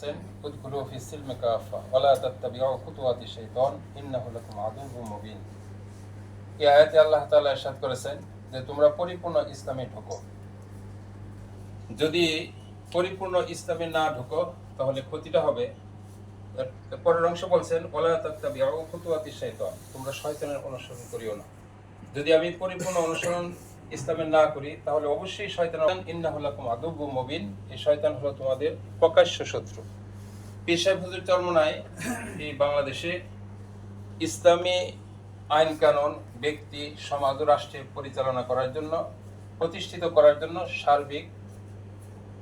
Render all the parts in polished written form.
বলছেন উদখুলু ফিস সিলমি কাফা ওয়ালা তাত্তাবিউ খুতুওয়াতি শাইতান ইন্নাহু লাকুম আদুউউম মুবিন। এই আয়াতে আল্লাহ তাআলা ইরশাদ করেছেন যে তোমরা পরিপূর্ণ ইসলামে ঢোকো। যদি পরিপূর্ণ ইসলামে না ঢোকো তাহলে ক্ষতিটা হবে। পরের অংশ বলছেন ওয়ালা তাত্তাবিউ খুতুওয়াতি শাইতান, তোমরা শয়তানের অনুসরণ করিও না। যদি আমি পরিপূর্ণ অনুসরণ ইসলামের না করি তাহলে অবশ্যই শয়তান, ইন্নাহু লাকুম আদুউউম মুবিন, এই শয়তান হলো তোমাদের প্রকাশ্য শত্রু। পীর সাহেব হুজুর চরমনায় এই বাংলাদেশে ইসলামী আইন কানুন ব্যক্তি সমাজ ও রাষ্ট্রের পরিচালনা করার জন্য, প্রতিষ্ঠিত করার জন্য সার্বিক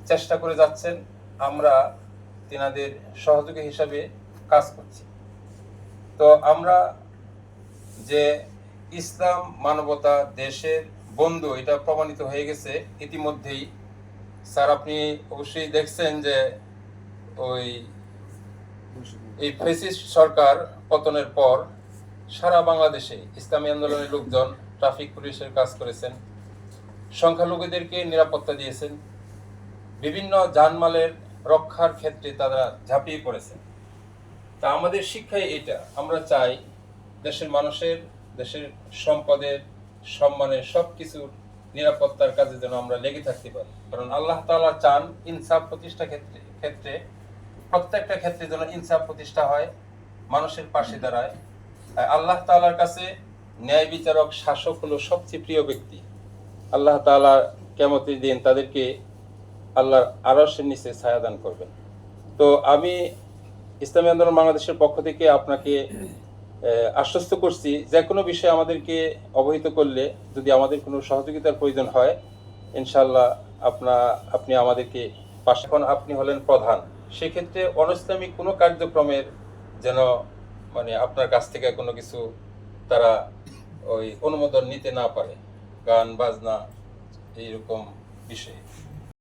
চেষ্টা করে যাচ্ছেন। আমরা তিনাদের সহযোগী হিসাবে কাজ করছি। তো আমরা যে ইসলাম মানবতা দেশের বন্ধু এটা প্রমাণিত হয়ে গেছে ইতিমধ্যেই। স্যার আপনি অবশ্যই দেখছেন যে এই ফ্যাসিস্ট সরকার পতনের পর সারা বাংলাদেশে ইসলামী আন্দোলনের লোকজন ট্রাফিক পুলিশের কাজ করেছেন, সংখ্যালঘুদেরকে নিরাপত্তা দিয়েছেন, বিভিন্ন জানমালের রক্ষার ক্ষেত্রে তারা ঝাঁপিয়ে পড়েছেন। তা আমাদের শিক্ষায় এটা, আমরা চাই দেশের মানুষের, দেশের সম্পদের, সম্মানের সবকিছুর নিরাপত্তার কাজে যেন আমরা লেগে থাকতে পারি। কারণ আল্লাহ তাআলা চান ইনসাফ প্রতিষ্ঠা ক্ষেত্রে প্রত্যেকটা ক্ষেত্রে যেন ইনসাফ প্রতিষ্ঠা হয়, মানুষের পাশে দাঁড়ায়। আল্লাহ তাআলার কাছে ন্যায় বিচারক শাসক হলো সবচেয়ে প্রিয় ব্যক্তি। আল্লাহ তাআলা কিয়ামতের দিন তাদেরকে আল্লাহর আরশের নিচে ছায়া দান করবেন। তো আমি ইসলামী আন্দোলন বাংলাদেশের পক্ষ থেকে আপনাকে আশ্বস্ত করছি, যে কোনো বিষয়ে আমাদেরকে অবহিত করলে যদি আমাদের কোনো সহযোগিতার প্রয়োজন হয় ইনশাআল্লাহ আপনি আমাদেরকে পাশে। এখন আপনি হলেন প্রধান, সেক্ষেত্রে অনইসলামিক কোনো কার্যক্রমের যেন আপনার কাছ থেকে কোনো কিছু তারা অনুমোদন নিতে না পারে, গান বাজনা এইরকম বিষয়ে।